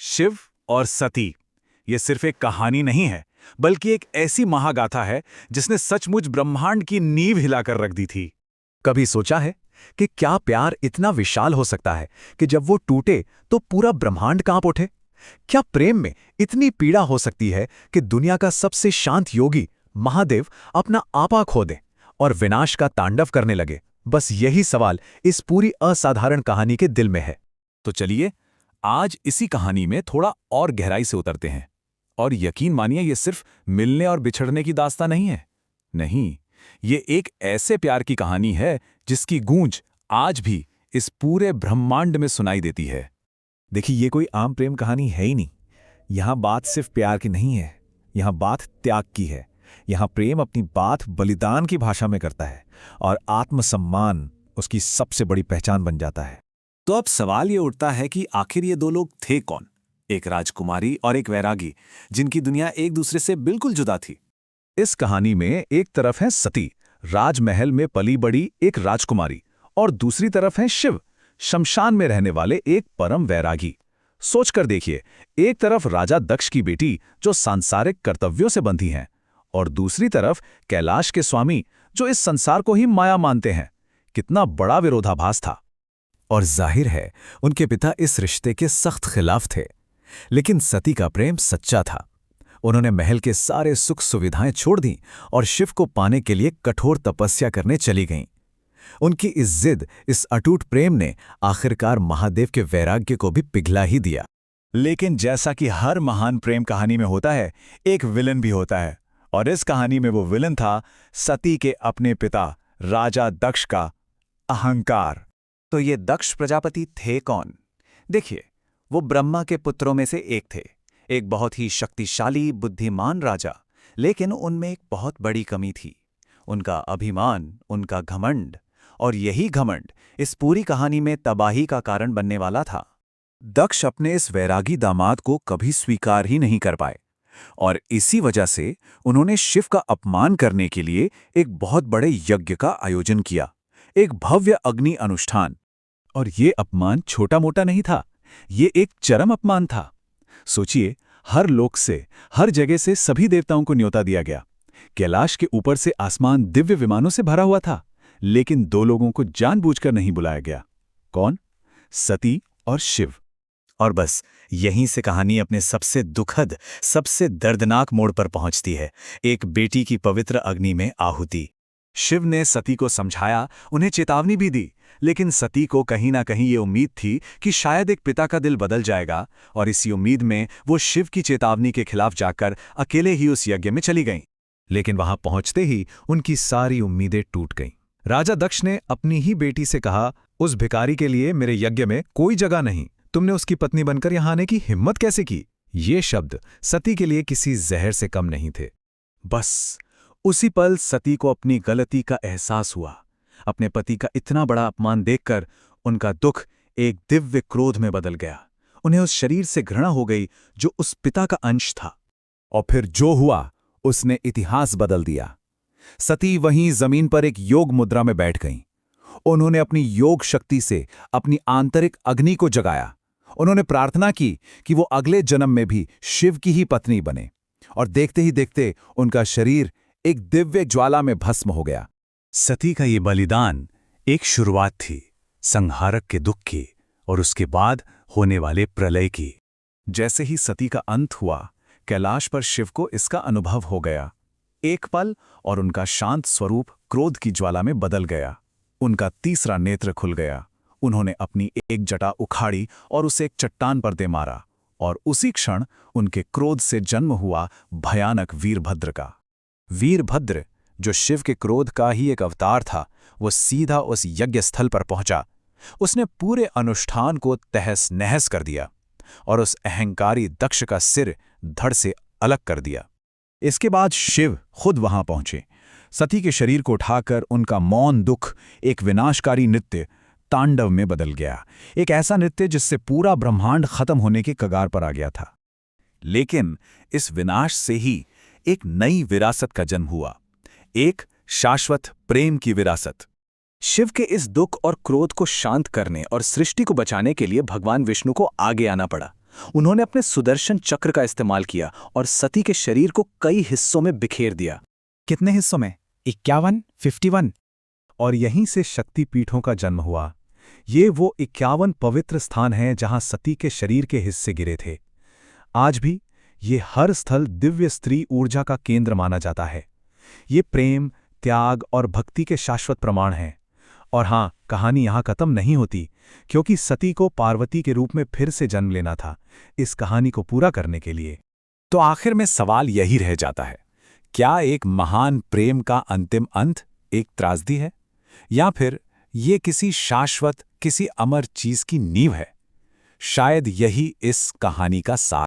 शिव और सती ये सिर्फ एक कहानी नहीं है, बल्कि एक ऐसी महागाथा है जिसने सचमुच ब्रह्मांड की नींव हिलाकर रख दी थी। कभी सोचा है कि क्या प्यार इतना विशाल हो सकता है कि जब वो टूटे तो पूरा ब्रह्मांड कांप उठे? क्या प्रेम में इतनी पीड़ा हो सकती है कि दुनिया का सबसे शांत योगी महादेव अपना आपा खो दे और विनाश का तांडव करने लगे? बस यही सवाल इस पूरी असाधारण कहानी के दिल में है। तो चलिए आज इसी कहानी में थोड़ा और गहराई से उतरते हैं। और यकीन मानिए ये सिर्फ मिलने और बिछड़ने की दास्तां नहीं है। नहीं, ये एक ऐसे प्यार की कहानी है जिसकी गूंज आज भी इस पूरे ब्रह्मांड में सुनाई देती है। देखिए, ये कोई आम प्रेम कहानी है ही नहीं। यहाँ बात सिर्फ प्यार की नहीं है, यहाँ बात त्याग की है। यहाँ प्रेम अपनी बात बलिदान की भाषा में करता है और आत्मसम्मान उसकी सबसे बड़ी पहचान बन जाता है। तो अब सवाल ये उठता है कि आखिर ये दो लोग थे कौन? एक राजकुमारी और एक वैरागी, जिनकी दुनिया एक दूसरे से बिल्कुल जुदा थी। इस कहानी में एक तरफ है सती, राजमहल में पली बड़ी एक राजकुमारी, और दूसरी तरफ है शिव, शमशान में रहने वाले एक परम वैरागी। सोचकर देखिए, एक तरफ राजा दक्ष की बेटी जो सांसारिक कर्तव्यों से बंधी हैं, और दूसरी तरफ कैलाश के स्वामी जो इस संसार को ही माया मानते हैं। कितना बड़ा विरोधाभास था। और जाहिर है उनके पिता इस रिश्ते के सख्त खिलाफ थे। लेकिन सती का प्रेम सच्चा था। उन्होंने महल के सारे सुख सुविधाएं छोड़ दी और शिव को पाने के लिए कठोर तपस्या करने चली गईं। उनकी इस जिद, इस अटूट प्रेम ने आखिरकार महादेव के वैराग्य को भी पिघला ही दिया। लेकिन जैसा कि हर महान प्रेम कहानी में होता है, एक विलन भी होता है। और इस कहानी में वो विलन था सती के अपने पिता राजा दक्ष का अहंकार। तो ये दक्ष प्रजापति थे कौन? देखिए, वो ब्रह्मा के पुत्रों में से एक थे। एक बहुत ही शक्तिशाली, बुद्धिमान राजा। लेकिन उनमें एक बहुत बड़ी कमी थी, उनका अभिमान, उनका घमंड। और यही घमंड इस पूरी कहानी में तबाही का कारण बनने वाला था। दक्ष अपने इस वैरागी दामाद को कभी स्वीकार ही नहीं कर पाए, और इसी वजह से उन्होंने शिव का अपमान करने के लिए एक बहुत बड़े यज्ञ का आयोजन किया, एक भव्य अग्नि अनुष्ठान। और ये अपमान छोटा मोटा नहीं था, ये एक चरम अपमान था। सोचिए, हर लोक से, हर जगह से सभी देवताओं को न्योता दिया गया। कैलाश के ऊपर से आसमान दिव्य विमानों से भरा हुआ था, लेकिन दो लोगों को जानबूझकर नहीं बुलाया गया। कौन? सती और शिव। और बस यहीं से कहानी अपने सबसे दुखद, सबसे दर्दनाक मोड़ पर पहुंचती है, एक बेटी की पवित्र अग्नि में आहुति। शिव ने सती को समझाया, उन्हें चेतावनी भी दी, लेकिन सती को कहीं ना कहीं ये उम्मीद थी कि शायद एक पिता का दिल बदल जाएगा, और इसी उम्मीद में वो शिव की चेतावनी के खिलाफ जाकर अकेले ही उस यज्ञ में चली गईं। लेकिन वहां पहुंचते ही उनकी सारी उम्मीदें टूट गईं। राजा दक्ष ने अपनी ही बेटी से कहा, उस भिखारी के लिए मेरे यज्ञ में कोई जगह नहीं। तुमने उसकी पत्नी बनकर यहां आने की हिम्मत कैसे की? ये शब्द सती के लिए किसी जहर से कम नहीं थे। बस उसी पल सती को अपनी गलती का एहसास हुआ। अपने पति का इतना बड़ा अपमान देखकर उनका दुख एक दिव्य क्रोध में बदल गया। उन्हें उस शरीर से घृणा हो गई जो उस पिता का अंश था। और फिर जो हुआ उसने इतिहास बदल दिया। सती वहीं जमीन पर एक योग मुद्रा में बैठ गईं। उन्होंने अपनी योग शक्ति से अपनी आंतरिक अग्नि को जगाया। उन्होंने प्रार्थना की कि वो अगले जन्म में भी शिव की ही पत्नी बने। और देखते ही देखते उनका शरीर एक दिव्य ज्वाला में भस्म हो गया। सती का ये बलिदान एक शुरुआत थी, संहारक के दुख की और उसके बाद होने वाले प्रलय की। जैसे ही सती का अंत हुआ, कैलाश पर शिव को इसका अनुभव हो गया। एक पल और उनका शांत स्वरूप क्रोध की ज्वाला में बदल गया। उनका तीसरा नेत्र खुल गया। उन्होंने अपनी एक जटा उखाड़ी और उसे एक चट्टान पर दे मारा, और उसी क्षण उनके क्रोध से जन्म हुआ भयानक वीरभद्र का। वीरभद्र, जो शिव के क्रोध का ही एक अवतार था, वो सीधा उस यज्ञ स्थल पर पहुंचा। उसने पूरे अनुष्ठान को तहस नहस कर दिया और उस अहंकारी दक्ष का सिर धड़ से अलग कर दिया। इसके बाद शिव खुद वहां पहुंचे। सती के शरीर को उठाकर उनका मौन दुख एक विनाशकारी नृत्य तांडव में बदल गया। एक ऐसा नृत्य जिससे पूरा ब्रह्मांड खत्म होने के कगार पर आ गया था। लेकिन इस विनाश से ही एक नई विरासत का जन्म हुआ, एक शाश्वत प्रेम की विरासत। शिव के इस दुख और क्रोध को शांत करने और सृष्टि को बचाने के लिए भगवान विष्णु को आगे आना पड़ा। उन्होंने अपने सुदर्शन चक्र का इस्तेमाल किया और सती के शरीर को कई हिस्सों में बिखेर दिया। कितने हिस्सों में? 51, 51? और यहीं से शक्ति पीठों का जन्म हुआ। ये वो 51 पवित्र स्थान हैं जहां सती के शरीर के हिस्से गिरे थे। आज भी ये हर स्थल दिव्य स्त्री ऊर्जा का केंद्र माना जाता है। ये प्रेम, त्याग और भक्ति के शाश्वत प्रमाण हैं। और हाँ, कहानी यहाँ खत्म नहीं होती, क्योंकि सती को पार्वती के रूप में फिर से जन्म लेना था इस कहानी को पूरा करने के लिए। तो आखिर में सवाल यही रह जाता है, क्या एक महान प्रेम का अंतिम अंत एक त्रासदी है, या फिर ये किसी शाश्वत, किसी अमर चीज की नींव है? शायद यही इस कहानी का सार